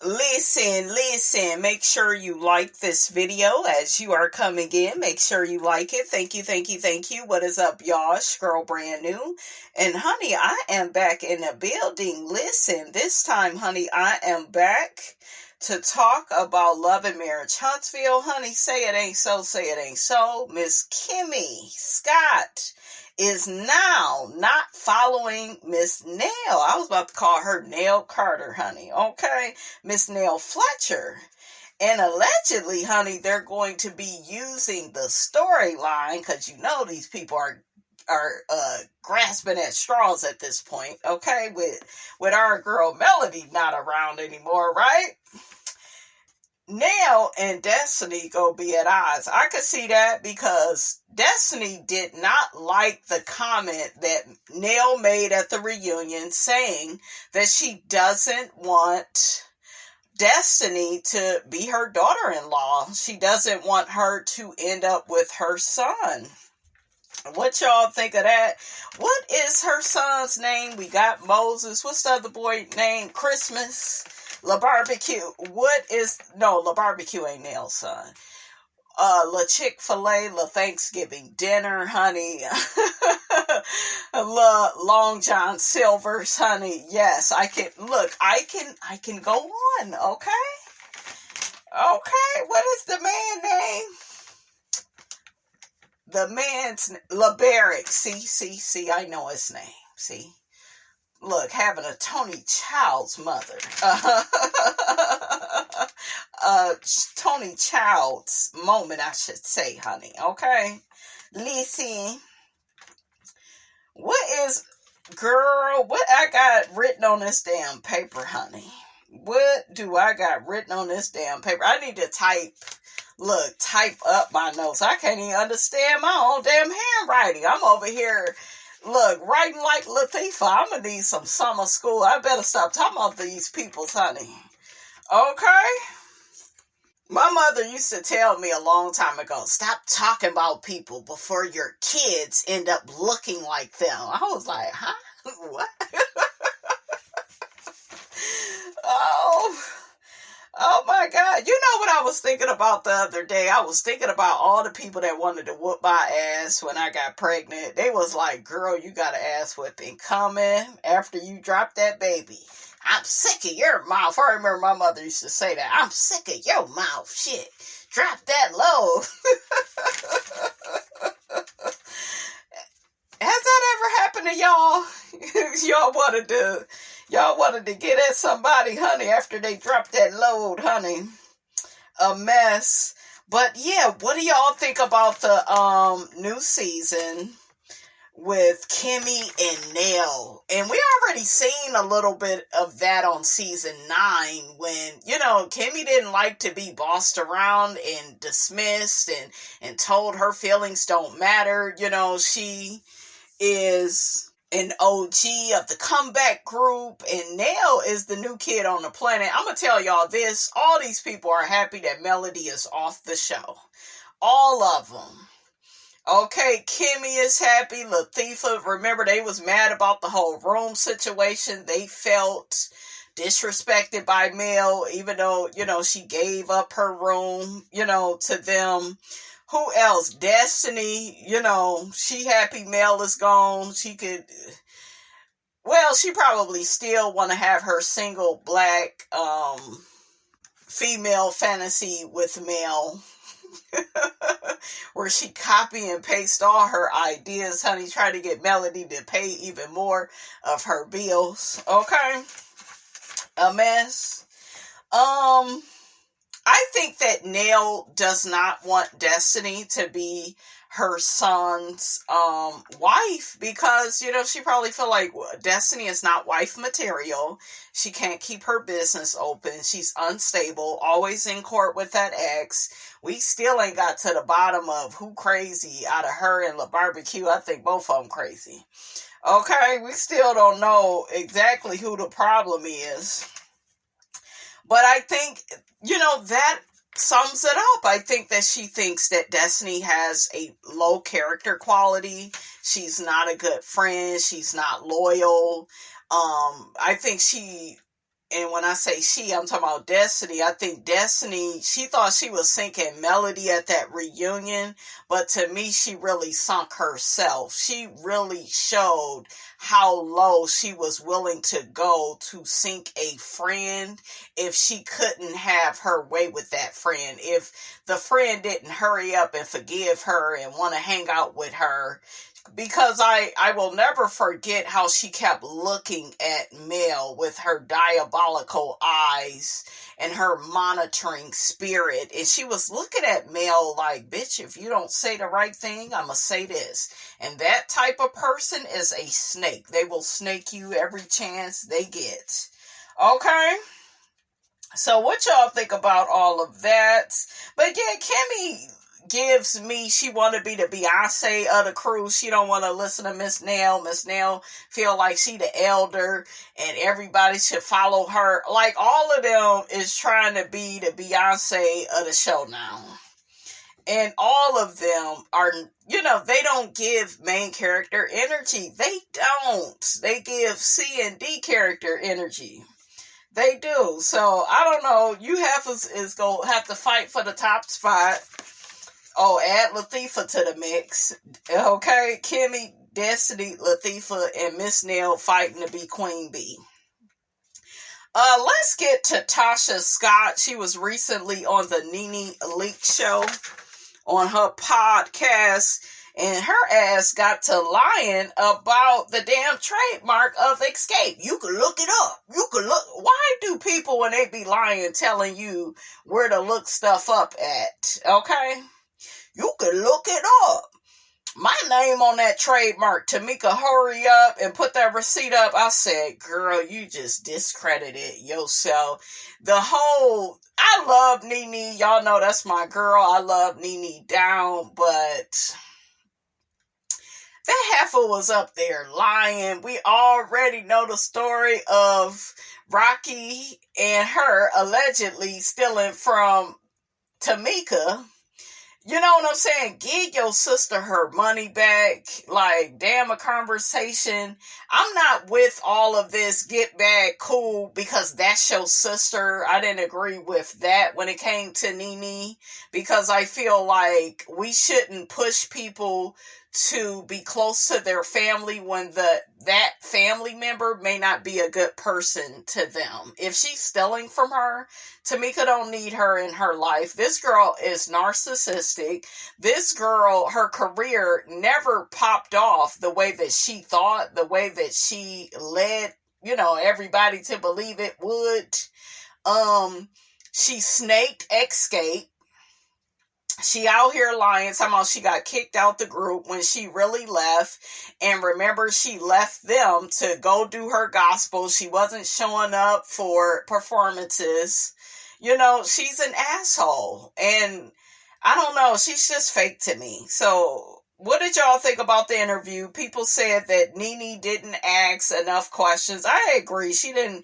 Listen, make sure you like this video as you are coming in. Make sure you like it. Thank you. What is up, y'all? It's girl brand new. And honey, I am back in the building. Listen, this time, honey, I am back to talk about Love and Marriage Huntsville. Honey, say it ain't so, say it ain't so. Miss Kimmi Scott is now not following Miss Nell. I was about to call her Nell Carter, honey. Okay, Miss Nell Fletcher. And allegedly, honey, they're going to be using the storyline, because you know these people are grasping at straws at this point, okay, with our girl Melody not around anymore, right? Nell and Destiny go be at odds. I could see that because Destiny did not like the comment that Nell made at the reunion saying that she doesn't want Destiny to be her daughter-in-law. She doesn't want her to end up with her son. What y'all think of that? What is her son's name? We got Moses. What's the other boy name? Christmas. La Barbecue. La Barbecue ain't Nell's son. La Chick-fil-A, La Thanksgiving dinner, honey. La Long John Silver's, honey. Yes, I can go on, okay? Okay, what is the man name? The man's LeBaric. See, I know his name. See? Look, having a Tony Child's mother. Tony Child's moment, I should say, honey. Okay? Listen. What I got written on this damn paper, honey? What do I got written on this damn paper? I need to type up my notes. I can't even understand my own damn handwriting. I'm over here, writing like Latifah. I'm going to need some summer school. I better stop talking about these people, honey. Okay? My mother used to tell me a long time ago, stop talking about people before your kids end up looking like them. I was like, huh? What? Oh my God. You know what I was thinking about the other day? I was thinking about all the people that wanted to whoop my ass when I got pregnant. They was like, girl, you got an ass whipping coming after you drop that baby. I'm sick of your mouth. I remember my mother used to say that. I'm sick of your mouth. Shit. Drop that low. Has that ever happened to y'all? Y'all wanted to get at somebody, honey, after they dropped that load, honey. A mess. But yeah, what do y'all think about the new season with Kimmi and Nell? And we already seen a little bit of that on season 9 when, Kimmi didn't like to be bossed around and dismissed and told her feelings don't matter. She is an OG of the comeback group, and Nell is the new kid on the planet. I'm going to tell y'all this. All these people are happy that Melody is off the show. All of them. Okay, Kimmi is happy. Latifah, remember they was mad about the whole room situation. They felt disrespected by Mel, even though, she gave up her room, to them. Who else? Destiny, she happy Mel is gone. She probably still want to have her single black female fantasy with Mel. Where she copy and paste all her ideas, honey, try to get Melody to pay even more of her bills. Okay? A mess. I think that Nell does not want Destiny to be her son's wife because, she probably feel like Destiny is not wife material. She can't keep her business open. She's unstable, always in court with that ex. We still ain't got to the bottom of who crazy out of her and La Barbecue. I think both of them crazy. Okay, we still don't know exactly who the problem is. But I think, that sums it up. I think that she thinks that Destiny has a low character quality. She's not a good friend. She's not loyal. I think she And when I say she, I'm talking about Destiny. I think Destiny, she thought she was sinking Melody at that reunion, but to me, she really sunk herself. She really showed how low she was willing to go to sink a friend if she couldn't have her way with that friend. If the friend didn't hurry up and forgive her and want to hang out with her, because I will never forget how she kept looking at Mel with her diabolical eyes and her monitoring spirit. And she was looking at Mel like, bitch, if you don't say the right thing, I'm going to say this. And that type of person is a snake. They will snake you every chance they get. Okay? So what y'all think about all of that? But yeah, Kimmi gives me, she want to be the Beyonce of the crew. She don't want to listen to Miss Nell. Miss Nell feel like she the elder and everybody should follow her. Like, all of them is trying to be the Beyonce of the show now. And all of them are, they don't give main character energy. They don't. They give C and D character energy. They do. So, I don't know. You is going to have to fight for the top spot. Oh, add Latifah to the mix. Okay, Kimmi, Destiny, Latifah, and Miss Nell fighting to be Queen Bee. Let's get to Tasha Scott. She was recently on the Nene Leak show on her podcast, and her ass got to lying about the damn trademark of Escape. You can look it up. Why do people, when they be lying, telling you where to look stuff up at? Okay? You can look it up. My name on that trademark, Tamika, hurry up and put that receipt up. I said, girl, you just discredited yourself. I love Nene. Y'all know that's my girl. I love Nene down, but that heifer was up there lying. We already know the story of Rocky and her allegedly stealing from Tamika. You know what I'm saying? Give your sister her money back. Like, damn, a conversation. I'm not with all of this get back cool because that's your sister. I didn't agree with that when it came to Nene, because I feel like we shouldn't push people to be close to their family when that family member may not be a good person to them. If she's stealing from her, Tamika don't need her in her life. This girl is narcissistic. This girl, her career never popped off the way that she thought, the way that she led, everybody to believe it would. She snaked Escape. She out here lying, talking about she got kicked out the group when she really left. And remember, she left them to go do her gospel. She wasn't showing up for performances. She's an asshole. And I don't know, she's just fake to me. So, what did y'all think about the interview? People said that Nene didn't ask enough questions. I agree. She didn't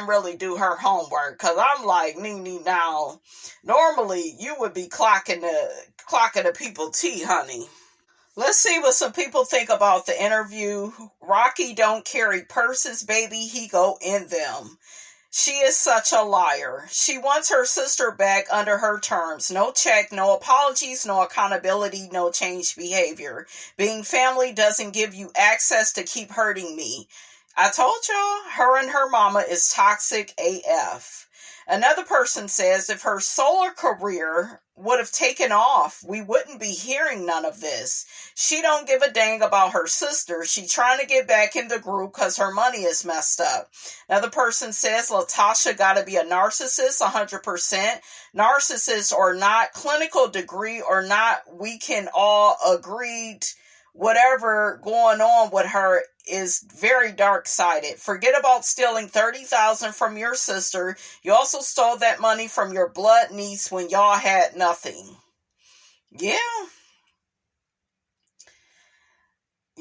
really do her homework, because I'm like, Nene, now, normally you would be clocking the people tea, honey. Let's see what some people think about the interview. Rocky don't carry purses, baby. He go in them. She is such a liar. She wants her sister back under her terms. No check, no apologies, no accountability, no changed behavior. Being family doesn't give you access to keep hurting me. I told y'all, her and her mama is toxic AF. Another person says if her solar career would have taken off, we wouldn't be hearing none of this. She don't give a dang about her sister. She trying to get back in the group because her money is messed up. Another person says Latasha got to be a narcissist, 100%. Narcissist or not, clinical degree or not, we can all agree whatever going on with her is very dark-sided. Forget about stealing $30,000 from your sister. You also stole that money from your blood niece when y'all had nothing. Yeah.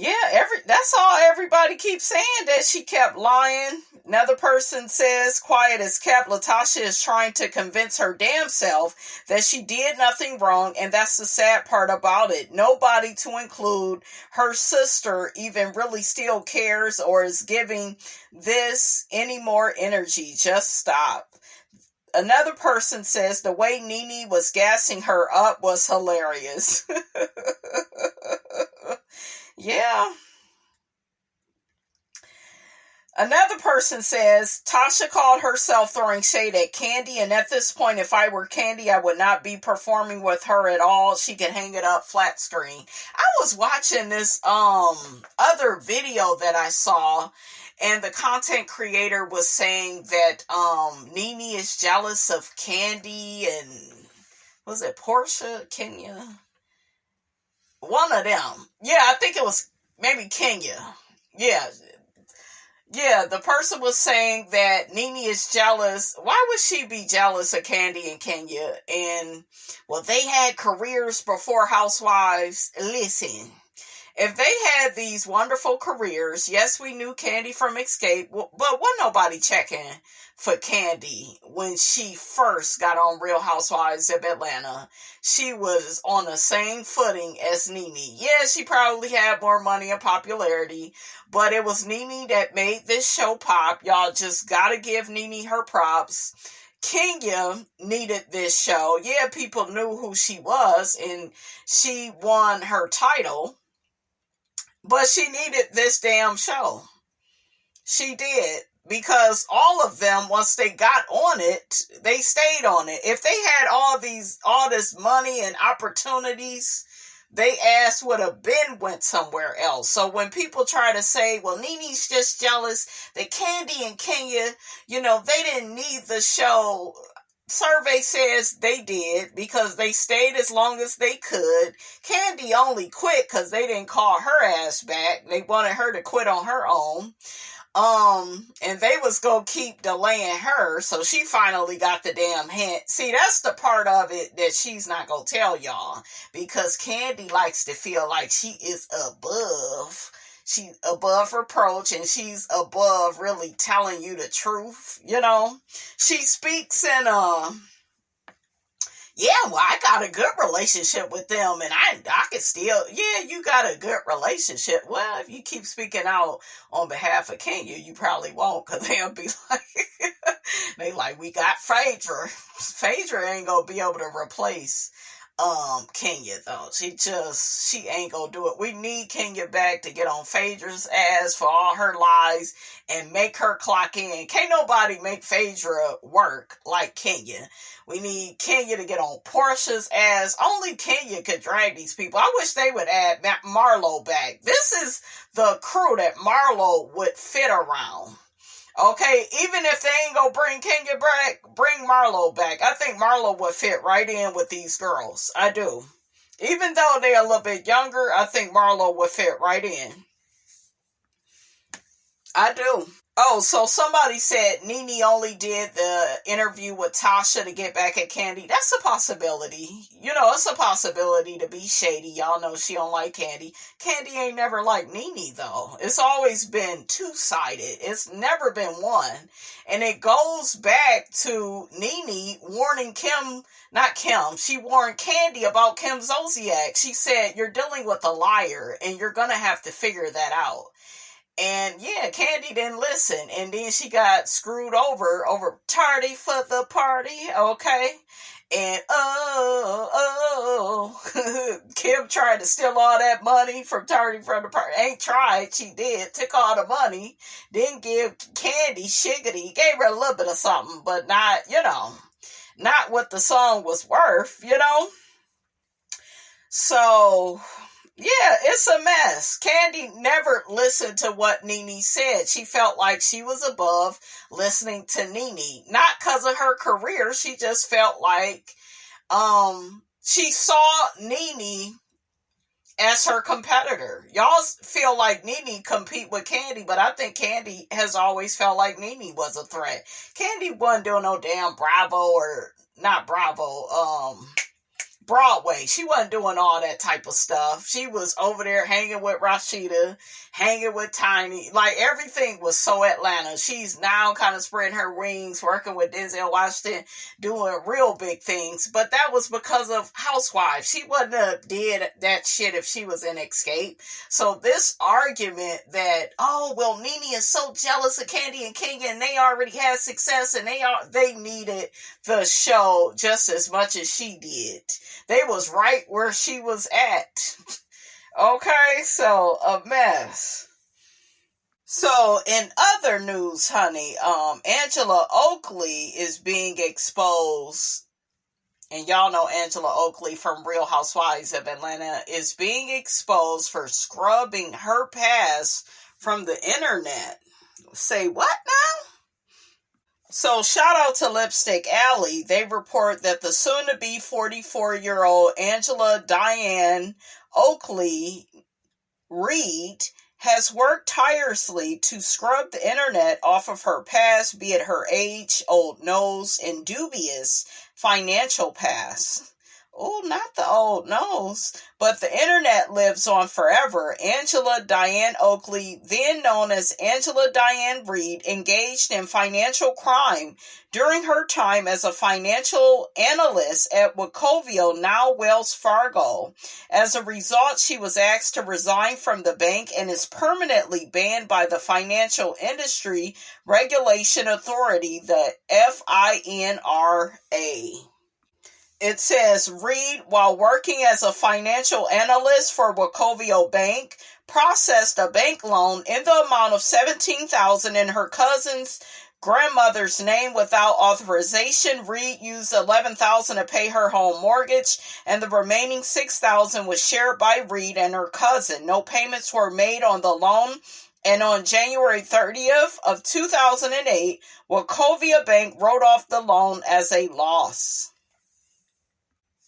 Yeah, that's all everybody keeps saying, that she kept lying. Another person says, quiet as kept, Latasha is trying to convince her damn self that she did nothing wrong, and that's the sad part about it. Nobody, to include her sister, even really still cares or is giving this any more energy. Just stop. Another person says the way Nene was gassing her up was hilarious. Yeah. Another person says, Tasha called herself throwing shade at Candy, and at this point, if I were Candy, I would not be performing with her at all. She could hang it up flat screen. I was watching this other video that I saw, and the content creator was saying that Nene is jealous of Candy and, was it Portia, Kenya? One of them. Yeah, I think it was maybe Kenya. Yeah, the person was saying that Nene is jealous. Why would she be jealous of Candy and Kenya? And, well, they had careers before Housewives. Listen, if they had these wonderful careers, yes, we knew Candy from Escape, but wasn't nobody checking for Candy when she first got on Real Housewives of Atlanta. She was on the same footing as Nene. Yeah, she probably had more money and popularity, but it was Nene that made this show pop. Y'all just gotta give Nene her props. Kenya needed this show. Yeah, people knew who she was, and she won her title, but she needed this damn show. She did. Because all of them, once they got on it, they stayed on it. If they had all this money and opportunities, they ass would have been went somewhere else. So when people try to say, well, Nene's just jealous that Candy and Kenya, they didn't need the show. Survey says they did, because they stayed as long as they could. Candy only quit because they didn't call her ass back. They wanted her to quit on her own. And they was gonna keep delaying her, so she finally got the damn hint. See, that's the part of it that she's not gonna tell y'all, because Candy likes to feel like she is above. She's above reproach, and she's above really telling you the truth, She speaks in, yeah, well, I got a good relationship with them, and I could still, yeah, you got a good relationship. Well, if you keep speaking out on behalf of Kenya, you probably won't, because they'll be like, we got Phaedra. Phaedra ain't going to be able to replace Kenya, though. She ain't gonna do it. We need Kenya back to get on Phaedra's ass for all her lies and make her clock in. Can't nobody make Phaedra work like Kenya. We need Kenya to get on Portia's ass. Only Kenya could drag these people. I wish they would add Marlo back. This is the crew that Marlo would fit around. Okay, even if they ain't gonna bring Kenya back, bring Marlo back. I think Marlo would fit right in with these girls. I do. Even though they're a little bit younger, I think Marlo would fit right in. I do. Oh, so somebody said Nene only did the interview with Tasha to get back at Candy. That's a possibility. It's a possibility to be shady. Y'all know she don't like Candy. Candy ain't never liked Nene, though. It's always been two-sided. It's never been one. And it goes back to Nene warning she warned Candy about Kim Zolciak. She said, you're dealing with a liar, and you're going to have to figure that out. And yeah, Candy didn't listen, and then she got screwed over tardy for the party, okay? And Kim tried to steal all that money from tardy for the party. Ain't tried, she did. Took all the money, didn't give Candy shiggity, gave her a little bit of something, but not, not what the song was worth, So, yeah, it's a mess. Candy never listened to what Nene said. She felt like she was above listening to Nene. Not because of her career. She just felt like she saw Nene as her competitor. Y'all feel like Nene compete with Candy, but I think Candy has always felt like Nene was a threat. Candy wasn't doing no damn Bravo or not Bravo, Broadway. She wasn't doing all that type of stuff. She was over there hanging with Rashida, hanging with Tiny. Like, everything was so Atlanta. She's now kind of spreading her wings, working with Denzel Washington, doing real big things. But that was because of Housewives. She wouldn't have did that shit if she was in Escape. So this argument that, oh, well, Nene is so jealous of Candy and King and they already had success and they needed the show just as much as she did. They was right where she was at. Okay, so a mess. So in other news, honey, Angela Oakley is being exposed. And y'all know Angela Oakley from Real Housewives of Atlanta is being exposed for scrubbing her past from the internet. Say what now? So shout out to Lipstick Alley. They report that the soon-to-be 44-year-old Angela Diane Oakley Reed has worked tirelessly to scrub the internet off of her past, be it her age, old nose, and dubious financial past. Oh, not the old nose. But the internet lives on forever. Angela Diane Oakley, then known as Angela Diane Reed, engaged in financial crime during her time as a financial analyst at Wachovia, now Wells Fargo. As a result, she was asked to resign from the bank and is permanently banned by the Financial Industry Regulation Authority, the FINRA. It says, Reed, while working as a financial analyst for Wachovia Bank, processed a bank loan in the amount of $17,000 in her cousin's grandmother's name without authorization. Reed used $11,000 to pay her home mortgage, and the remaining $6,000 was shared by Reed and her cousin. No payments were made on the loan, and on January 30th of 2008, Wachovia Bank wrote off the loan as a loss.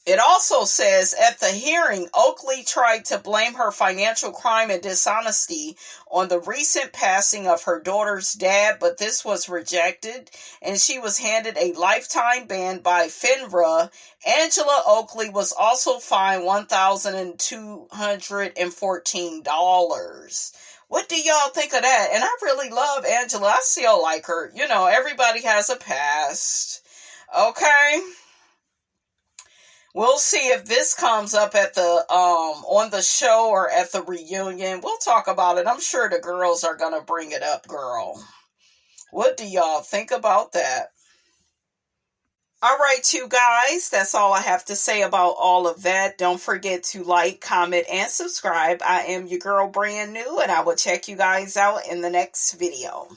It also says, at the hearing, Oakley tried to blame her financial crime and dishonesty on the recent passing of her daughter's dad, but this was rejected, and she was handed a lifetime ban by FINRA. Angela Oakley was also fined $1,214. What do y'all think of that? And I really love Angela. I still like her. You know, everybody has a past. Okay? We'll see if this comes up at the on the show or at the reunion. We'll talk about it. I'm sure the girls are gonna bring it up, girl. What do y'all think about that? All right, you guys, that's all I have to say about all of that. Don't forget to like, comment, and subscribe. I am your girl, brand new, and I will check you guys out in the next video.